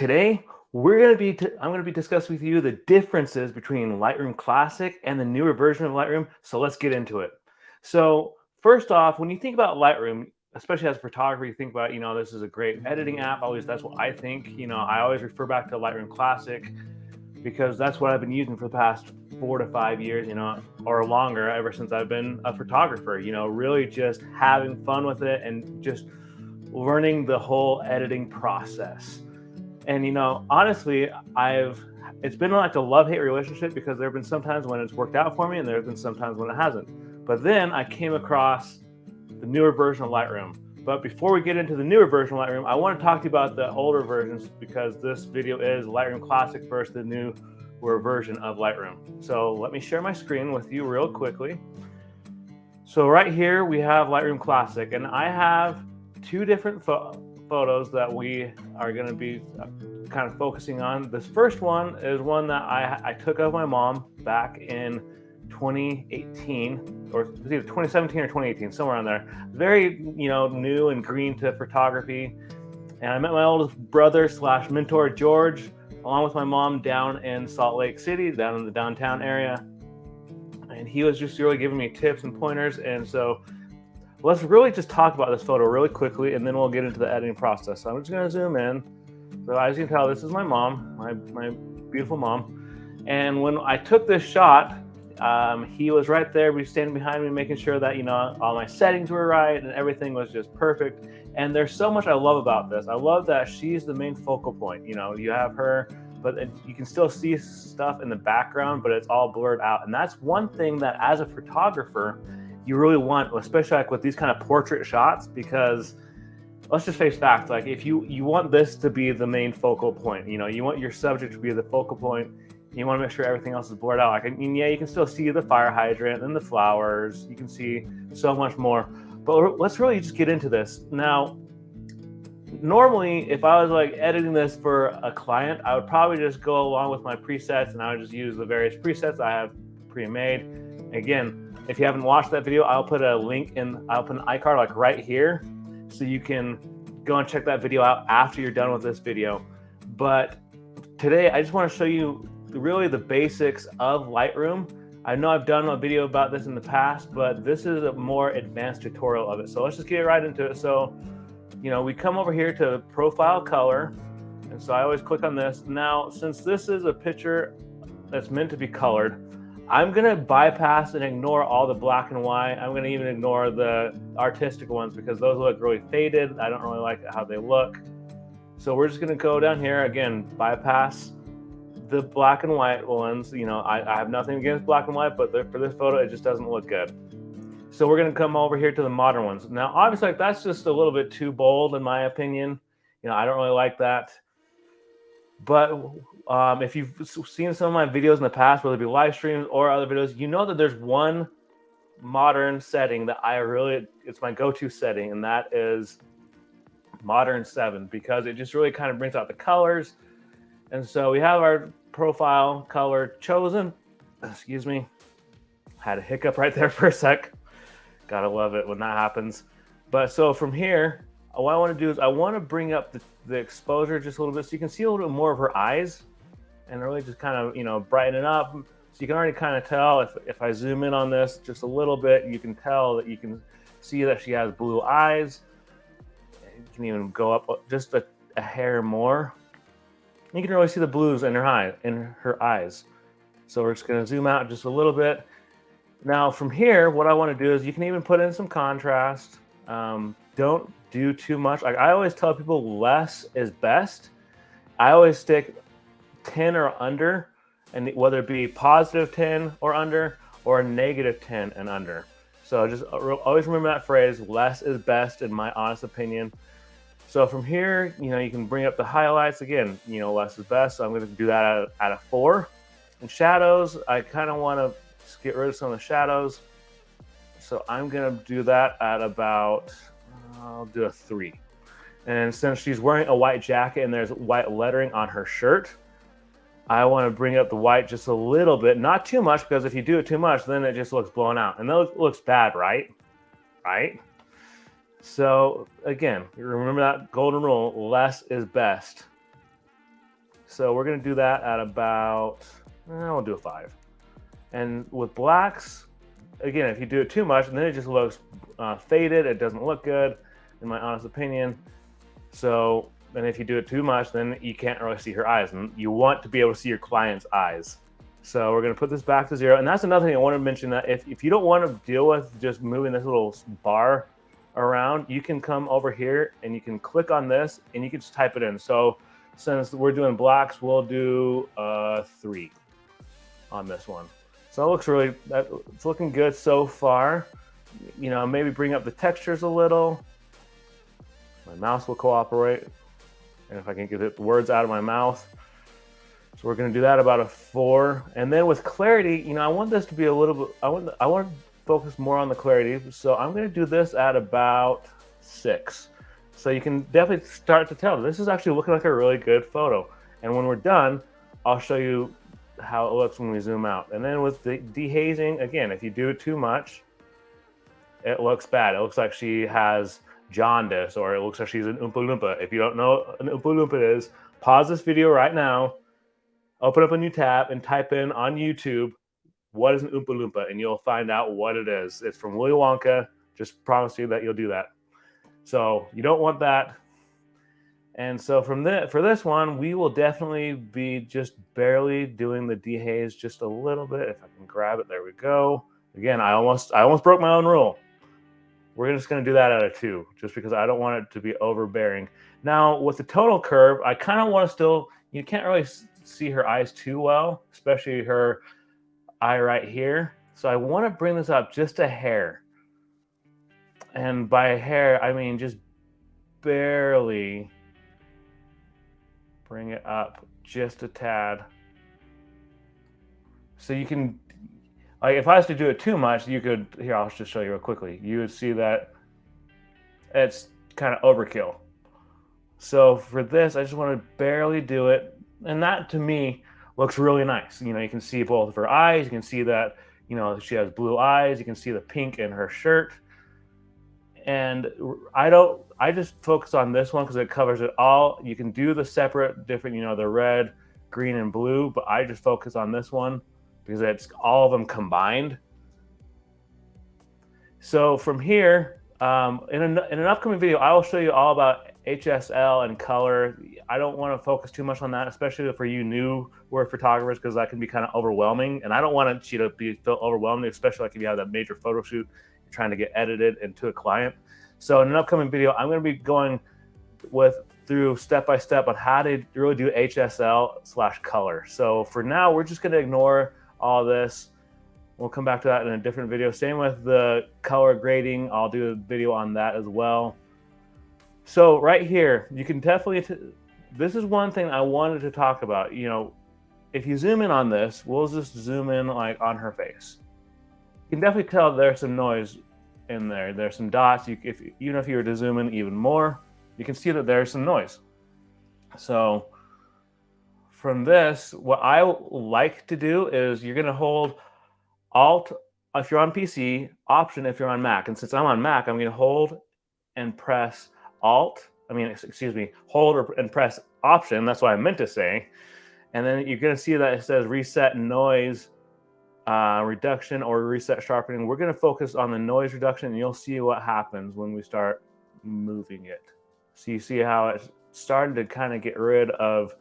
Today, I'm going to be discussing with you the differences between Lightroom Classic and the newer version of Lightroom. So let's get into it. So first off, when you think about Lightroom, especially as a photographer, you think about, this is a great editing app. Always, that's what I think. I always refer back to Lightroom Classic because that's what I've been using for the past 4 to 5 years, or longer, ever since I've been a photographer. Really just having fun with it and just learning the whole editing process. And honestly, it's been like a love-hate relationship because there have been some times when it's worked out for me and there have been some times when it hasn't. But then I came across the newer version of Lightroom. But before we get into the newer version of Lightroom, I want to talk to you about the older versions because this video is Lightroom Classic versus the newer version of Lightroom. So let me share my screen with you real quickly. So right here we have Lightroom Classic, and I have two different photos that we are going to be kind of focusing on. This first one is one that I took of my mom back in 2018, or it was either 2017 or 2018, somewhere on there. Very, new and green to photography. And I met my oldest brother / mentor, George, along with my mom down in Salt Lake City, down in the downtown area. And he was just really giving me tips and pointers. And so let's really just talk about this photo really quickly, and then we'll get into the editing process. So I'm just going to zoom in. So as you can tell, this is my mom, my beautiful mom. And when I took this shot, he was right there, standing behind me, making sure that, all my settings were right and everything was just perfect. And there's so much I love about this. I love that she's the main focal point. You have her, but you can still see stuff in the background, but it's all blurred out. And that's one thing that as a photographer, you really want, especially like with these kind of portrait shots, because let's just face facts. Like if you want this to be the main focal point, you want your subject to be the focal point. You want to make sure everything else is blurred out. Like, yeah, you can still see the fire hydrant and the flowers. You can see so much more. But let's really just get into this. Now, normally, if I was like editing this for a client, I would probably just go along with my presets and I would just use the various presets I have pre-made. Again, if you haven't watched that video, I'll put a link I'll put an iCard like right here, so you can go and check that video out after you're done with this video. But today, I just want to show you really the basics of Lightroom. I know I've done a video about this in the past, but this is a more advanced tutorial of it. So let's just get right into it. So, we come over here to profile color. And so I always click on this. Now, since this is a picture that's meant to be colored, I'm going to bypass and ignore all the black and white. I'm going to even ignore the artistic ones because those look really faded. I don't really like how they look. So we're just going to go down here, again, bypass the black and white ones. I have nothing against black and white, but for this photo, it just doesn't look good. So we're going to come over here to the modern ones. Now, obviously, that's just a little bit too bold, in my opinion. I don't really like that. But if you've seen some of my videos in the past, whether it be live streams or other videos, you know that there's one modern setting that it's my go-to setting, and that is Modern 7, because it just really kind of brings out the colors. And so we have our profile color chosen. Excuse me. Had a hiccup right there for a sec. Gotta love it when that happens. But so from here, what I want to do is I want to bring up the exposure just a little bit so you can see a little bit more of her eyes and really just kind of, brighten it up. So you can already kind of tell if I zoom in on this just a little bit, you can tell that you can see that she has blue eyes. You can even go up just a hair more. You can really see the blues in her eyes. So we're just going to zoom out just a little bit. Now from here, what I want to do is you can even put in some contrast. Don't do too much. Like I always tell people, less is best. I always stick 10 or under, and whether it be positive 10 or under or negative 10 and under. So just always remember that phrase, less is best, in my honest opinion. So from here, you can bring up the highlights. Again, less is best. So I'm going to do that at a 4. And shadows, I kind of want to get rid of some of the shadows. So I'm going to do that at about, I'll do a 3. And since she's wearing a white jacket and there's white lettering on her shirt, I want to bring up the white just a little bit, not too much, because if you do it too much, then it just looks blown out. And that looks bad, right? So again, remember that golden rule, less is best. So we're gonna do that at about, we'll do a 5. And with blacks, again, if you do it too much, then it just looks faded. It doesn't look good, in my honest opinion. So, and if you do it too much, then you can't really see her eyes, and you want to be able to see your client's eyes. So we're gonna put this back to 0. And that's another thing I want to mention, that if you don't want to deal with just moving this little bar around, you can come over here and you can click on this and you can just type it in. So since we're doing blacks, we'll do 3 on this one. So it looks really, it's looking good so far. You know, maybe bring up the textures a little. My mouse will cooperate. And if I can get the words out of my mouth. So we're gonna do that about a 4. And then with clarity, you know, I want this to be a little bit, I want to focus more on the clarity. So I'm gonna do this at about 6. So you can definitely start to tell this is actually looking like a really good photo. And when we're done, I'll show you how it looks when we zoom out. And then with the dehazing, again, if you do it too much, it looks bad. It looks like she has jaundice, or it looks like she's an Oompa Loompa. If you don't know what an Oompa Loompa is, pause this video right now, open up a new tab, and type in on YouTube, what is an Oompa Loompa? And you'll find out what it is. It's from Willy Wonka. Just promise you that you'll do that. So you don't want that. And so for this one, we will definitely be just barely doing the dehaze just a little bit. If I can grab it, there we go. Again, I almost broke my own rule. We're just going to do that at a 2, just because I don't want it to be overbearing. Now, with the tonal curve, I kind of want to still, you can't really see her eyes too well, especially her eye right here. So I want to bring this up just a hair. And by a hair, I mean just barely bring it up just a tad. So you can, like, if I was to do it too much, you could, here, I'll just show you real quickly. You would see that it's kind of overkill. So for this, I just want to barely do it. And that, to me, looks really nice. You know, you can see both of her eyes. You can see that, you know, she has blue eyes. You can see the pink in her shirt. And I just focus on this one because it covers it all. You can do the separate, different, you know, the red, green, and blue, but I just focus on this one because it's all of them combined. So from here, in an upcoming video, I will show you all about HSL and color. I don't want to focus too much on that, especially for you newer photographers, because that can be kind of overwhelming. And I don't want you to feel overwhelmed, especially like if you have that major photo shoot, you're trying to get edited into a client. So in an upcoming video, I'm going to be going through step by step on how to really do HSL/color. So for now, we're just going to ignore all this. We'll come back to that in a different video. Same with the color grading. I'll do a video on that as well. So right here, you can definitely, this is one thing I wanted to talk about. You know, if you zoom in on this, we'll just zoom in like on her face. You can definitely tell there's some noise in there. There's some dots. Even if you were to zoom in even more, you can see that there's some noise. So from this, what I like to do is you're going to hold Alt if you're on PC, Option if you're on Mac. And since I'm on Mac, I'm going to hold and press hold and press Option. That's what I meant to say. And then you're going to see that it says Reset Noise Reduction or Reset Sharpening. We're going to focus on the noise reduction, and you'll see what happens when we start moving it. So you see how it's starting to kind of get rid of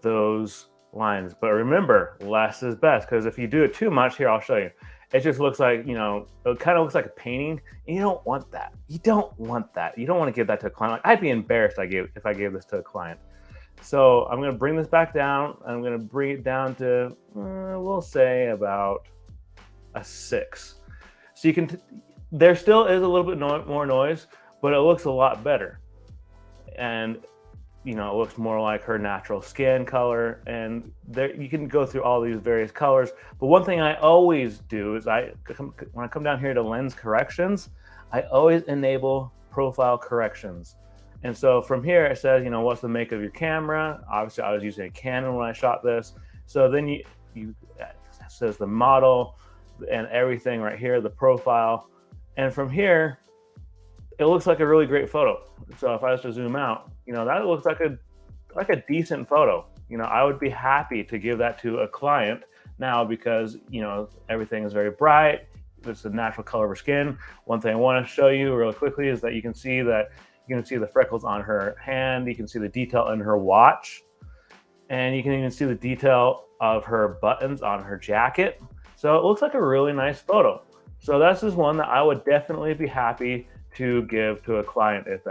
those lines. But remember, less is best, because if you do it too much, here, I'll show you. It just looks like, you know, it kind of looks like a painting, and you don't want that. You don't want that. You don't want to give that to a client. Like, I'd be embarrassed if I gave this to a client. So I'm going to bring this back down. I'm going to bring it down to, we'll say about a 6. So you can, there still is a little bit more noise, but it looks a lot better. And, you know, it looks more like her natural skin color. And there, you can go through all these various colors. But one thing I always do is when I come down here to lens corrections, I always enable profile corrections. And so from here, it says, you know, what's the make of your camera? Obviously, I was using a Canon when I shot this. So then it says the model and everything right here, the profile. And from here, it looks like a really great photo. So if I was to zoom out, you know, that looks like a decent photo. I would be happy to give that to a client now because, everything is very bright. It's the natural color of her skin. One thing I want to show you really quickly is that you can see the freckles on her hand. You can see the detail in her watch. And you can even see the detail of her buttons on her jacket. So it looks like a really nice photo. So this is one that I would definitely be happy to give to a client if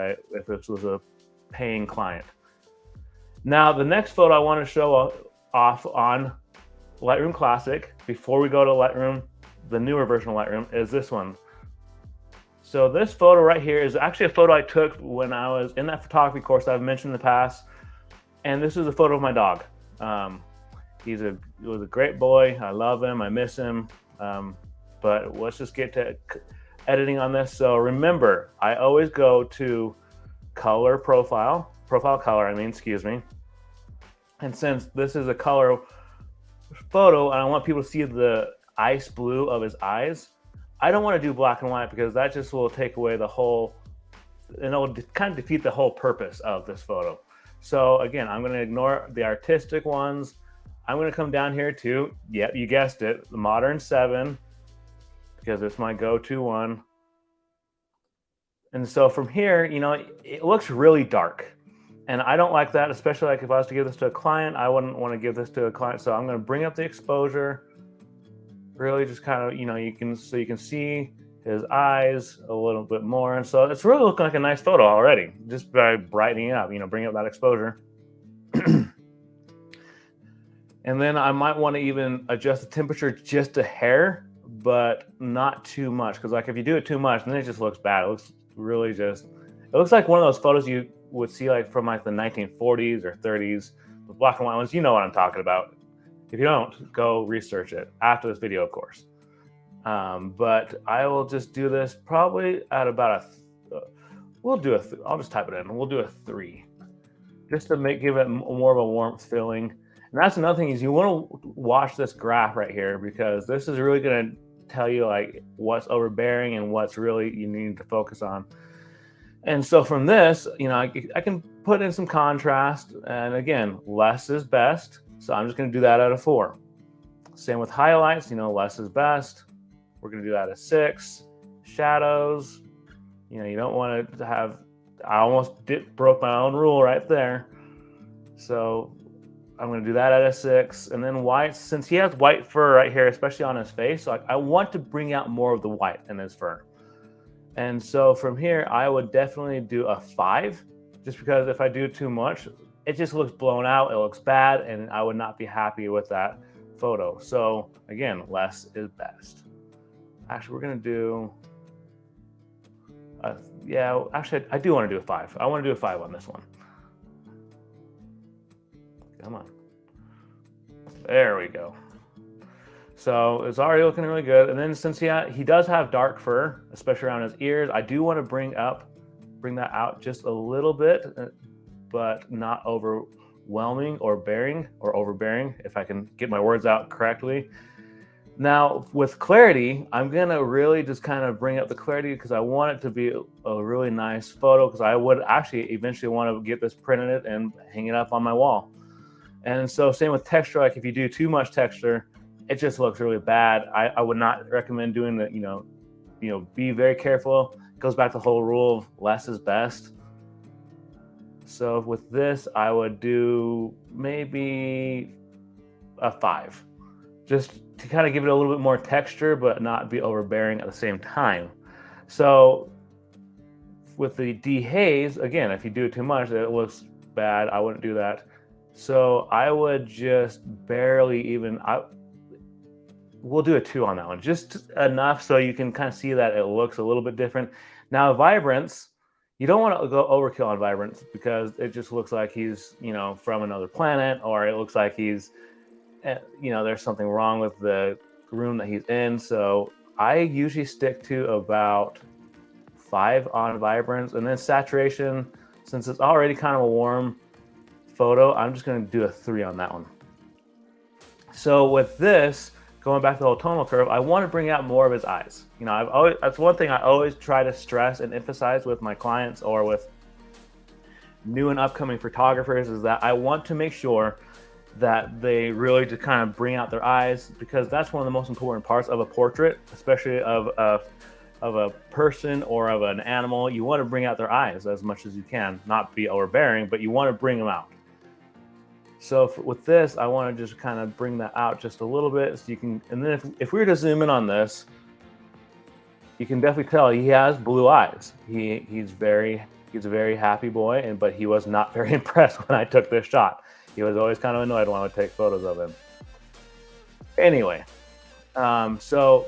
this was a paying client. Now, the next photo I want to show off on Lightroom Classic before we go to Lightroom, the newer version of Lightroom, is this one. So this photo right here is actually a photo I took when I was in that photography course that I've mentioned in the past. And this is a photo of my dog. He was a great boy. I love him. I miss him. But let's just get to editing on this. So remember, I always go to profile color, excuse me. And since this is a color photo and I want people to see the ice blue of his eyes, I don't want to do black and white because that just will take away the whole, and it will kind of defeat the whole purpose of this photo. So again, I'm going to ignore the artistic ones. I'm going to come down here to, yep, you guessed it, the Modern 7, because it's my go-to one. And so from here, it looks really dark. And I don't like that, especially like if I was to give this to a client, I wouldn't want to give this to a client. So I'm going to bring up the exposure, really just kind of, you can see his eyes a little bit more. And so it's really looking like a nice photo already, just by brightening it up, bring up that exposure. And then I might want to even adjust the temperature just a hair, but not too much. Because like if you do it too much, then it just looks bad. It looks like one of those photos you would see like from like the 1940s or 30s, the black and white ones. You know what I'm talking about. If you don't, go research it after this video, of course. But I will just do this probably at about I'll just type it in. We'll do a 3, just to give it more of a warmth feeling. And that's another thing is you want to watch this graph right here because this is really going to tell you like what's overbearing and what's really you need to focus on. And so from this, I can put in some contrast. And again, less is best. So I'm just going to do that at a 4. Same with highlights, less is best. We're going to do that at 6. Shadows, you don't want to have, I almost broke my own rule right there. So I'm going to do that at a 6. And then whites, since he has white fur right here, especially on his face, so I want to bring out more of the white in his fur. And so from here, I would definitely do a 5, just because if I do too much, it just looks blown out, it looks bad, and I would not be happy with that photo. So again, less is best. Actually, we're going to do, I do want to do a 5. I want to do a 5 on this one. Come on. There we go. So it's already looking really good. And then since he does have dark fur, especially around his ears, I do want to bring that out just a little bit, but not overwhelming or overbearing, if I can get my words out correctly. Now with clarity, I'm going to really just kind of bring up the clarity because I want it to be a really nice photo, because I would actually eventually want to get this printed and hang it up on my wall. And so same with texture, like if you do too much texture, it just looks really bad. I would not recommend doing that, be very careful. It goes back to the whole rule of less is best. So with this, I would do maybe a 5, just to kind of give it a little bit more texture, but not be overbearing at the same time. So with the dehaze, again, if you do it too much, it looks bad. I wouldn't do that. So I would just barely even, we'll do a 2 on that one, just enough so you can kind of see that it looks a little bit different. Now vibrance, you don't want to go overkill on vibrance because it just looks like he's, from another planet, or it looks like he's, there's something wrong with the room that he's in. So I usually stick to about 5 on vibrance, and then saturation, since it's already kind of a warm photo, I'm just going to do a 3 on that one. So with this, going back to the whole tonal curve, I want to bring out more of his eyes. That's one thing I always try to stress and emphasize with my clients or with new and upcoming photographers, is that I want to make sure that they really just kind of bring out their eyes, because that's one of the most important parts of a portrait, especially of a person or of an animal. You want to bring out their eyes as much as you can, not be overbearing, but you want to bring them out. So with this, I want to just kind of bring that out just a little bit, so you can, and then if we were to zoom in on this, you can definitely tell he has blue eyes. He's a very happy boy, but he was not very impressed when I took this shot. He was always kind of annoyed when I would take photos of him. Anyway, so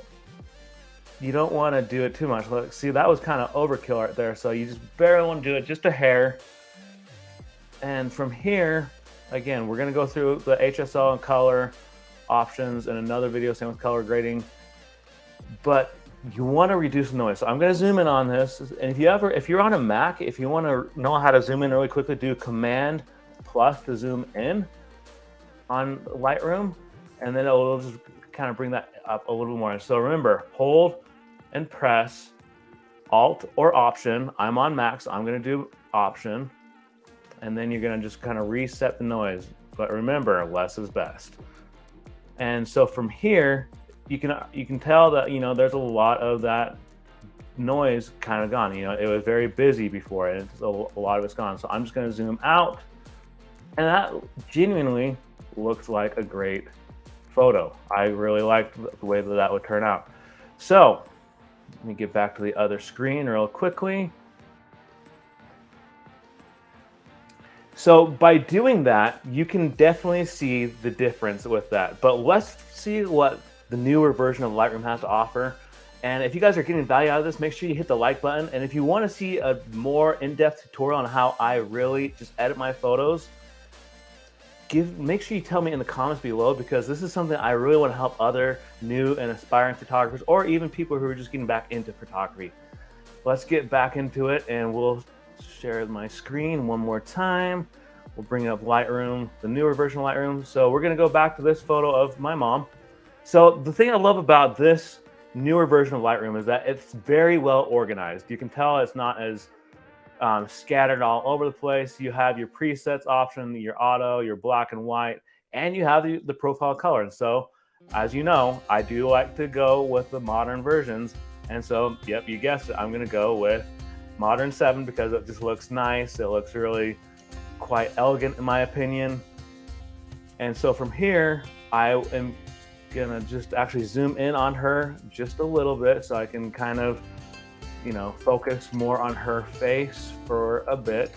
you don't want to do it too much. Look, see, that was kind of overkill right there. So you just barely want to do it, just a hair. And from here, again, we're going to go through the HSL and color options in another video, same with color grading. But you want to reduce the noise. So I'm going to zoom in on this. And if you're on a Mac, if you want to know how to zoom in really quickly, do Command plus to zoom in on Lightroom, and then it'll just kind of bring that up a little more. So remember, hold and press Alt or Option. I'm on Mac, so I'm going to do Option, and then you're going to just kind of reset the noise. But remember, less is best. And so from here, you can tell that, you know, there's a lot of that noise kind of gone. You know, it was very busy before, and a lot of it's gone. So I'm just going to zoom out, and that genuinely looks like a great photo. I really liked the way that would turn out. So let me get back to the other screen real quickly. So by doing that, you can definitely see the difference with that. But let's see what the newer version of Lightroom has to offer. And if you guys are getting value out of this, make sure you hit the like button. And if you want to see a more in-depth tutorial on how I really just edit my photos, make sure you tell me in the comments below, because this is something I really want to help other new and aspiring photographers, or even people who are just getting back into photography. Let's get back into it, and we'll share my screen one more time. We'll bring up Lightroom, the newer version of Lightroom. So we're going to go back to this photo of my mom. So the thing I love about this newer version of Lightroom is that it's very well organized. You can tell it's not as scattered all over the place. You have your presets option, your auto, your black and white, and you have the profile color. And so, as you know, I do like to go with the modern versions. And so, yep, you guessed it, I'm going to go with Modern 7 because it just looks nice. It looks really quite elegant in my opinion. And so from here, I am gonna just actually zoom in on her just a little bit so I can kind of, you know, focus more on her face for a bit.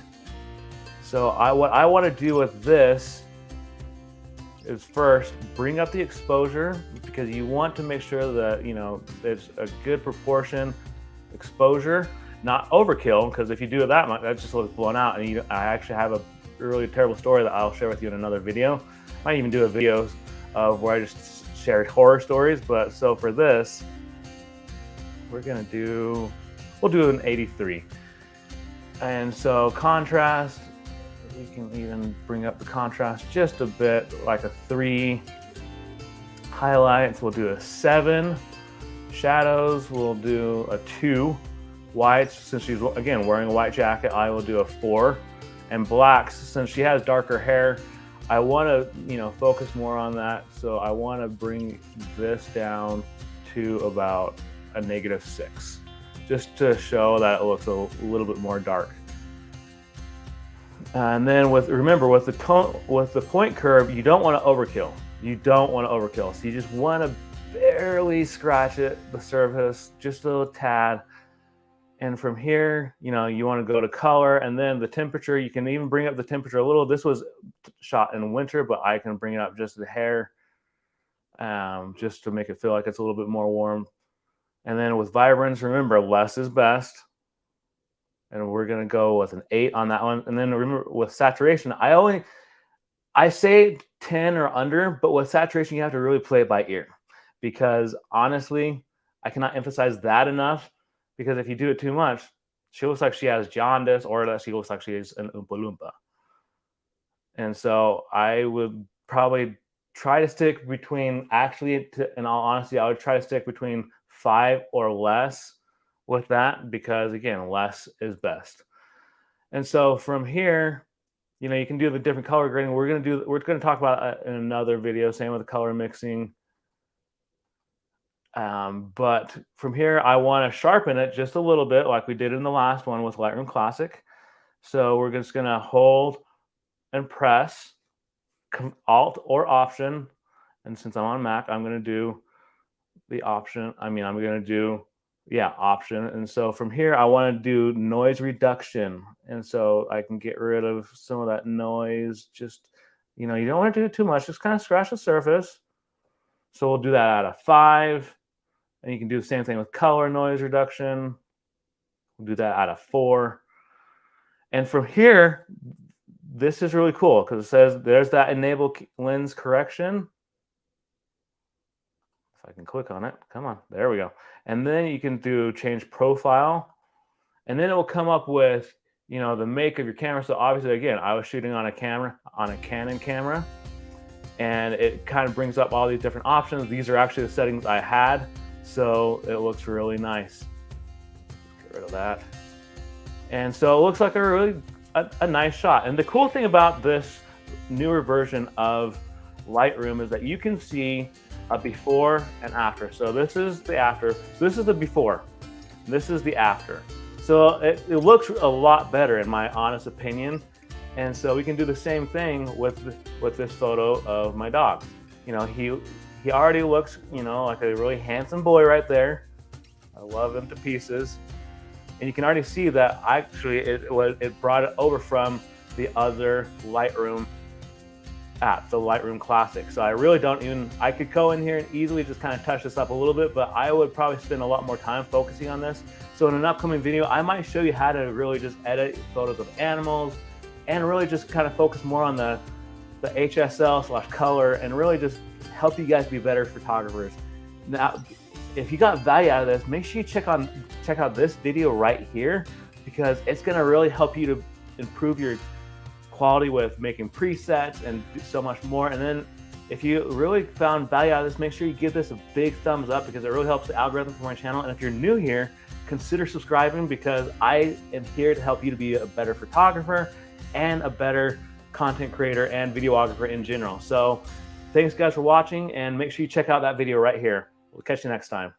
So what I want to do with this is first bring up the exposure, because you want to make sure that, you know, there's a good proportion exposure, not overkill, because if you do it that much, that just looks blown out. And I actually have a really terrible story that I'll share with you in another video. I might even do a video of where I just share horror stories. But so for this, we'll do an 83. And so contrast, we can even bring up the contrast just a bit, like a 3. Highlights, we'll do a 7. Shadows, we'll do a 2. Whites, since she's again wearing a white jacket, I will do a 4. And blacks, since she has darker hair, I want to, you know, focus more on that. So I want to bring this down to about a -6, just to show that it looks a little bit more dark. And then remember with the point curve, you don't want to overkill. You don't want to overkill. So you just want to barely scratch the surface, just a little tad. And from here, you know, you want to go to color, and then the temperature. You can even bring up the temperature a little. This was shot in winter, but I can bring it up just the hair, just to make it feel like it's a little bit more warm. And then with vibrance, remember, less is best. And we're going to go with an 8 on that one. And then remember, with saturation, I say 10 or under, but with saturation, you have to really play it by ear, because honestly, I cannot emphasize that enough. Because if you do it too much, she looks like she has jaundice, or that she looks like she is an Oompa Loompa. And so I would probably try to stick between, in all honesty, I would try to stick between 5 or less with that, because again, less is best. And so from here, You know, you can do the different color grading. We're gonna talk about in another video. Same with the color mixing. But from here, I want to sharpen it just a little bit, like we did in the last one with Lightroom Classic. So we're just gonna hold and press Alt or Option. And since I'm on Mac, I'm gonna do the Option. I'm gonna do, yeah, Option. And so from here, I want to do noise reduction. And so I can get rid of some of that noise. Just, you know, you don't want to do it too much. Just kind of scratch the surface. So we'll do that out of 5. And you can do the same thing with color noise reduction. We'll do that out of 4. And from here, this is really cool because it says there's that enable lens correction. If I can click on it, come on, there we go. And then you can do change profile, and then it will come up with, you know, the make of your camera. So obviously, again, I was shooting on a Canon camera, and it kind of brings up all these different options. These are actually the settings I had, so it looks really nice. Get rid of that. And so it looks like a nice shot. And the cool thing about this newer version of Lightroom is that you can see a before and after. So this is the after. So this is the before. This is the after. So it looks a lot better in my honest opinion. And so we can do the same thing with this photo of my dog. You know, he already looks, you know, like a really handsome boy right there. I love him to pieces. And you can already see that actually it brought it over from the other Lightroom app, the Lightroom Classic. So I really I could go in here and easily just kind of touch this up a little bit, but I would probably spend a lot more time focusing on this. So in an upcoming video, I might show you how to really just edit photos of animals and really just kind of focus more on the HSL/color and really just help you guys be better photographers. Now, if you got value out of this, make sure you check out this video right here, because it's going to really help you to improve your quality with making presets and do so much more. And then if you really found value out of this, make sure you give this a big thumbs up, because it really helps the algorithm for my channel. And if you're new here, consider subscribing, because I am here to help you to be a better photographer and a better content creator and videographer in general. So thanks guys for watching, and make sure you check out that video right here. We'll catch you next time.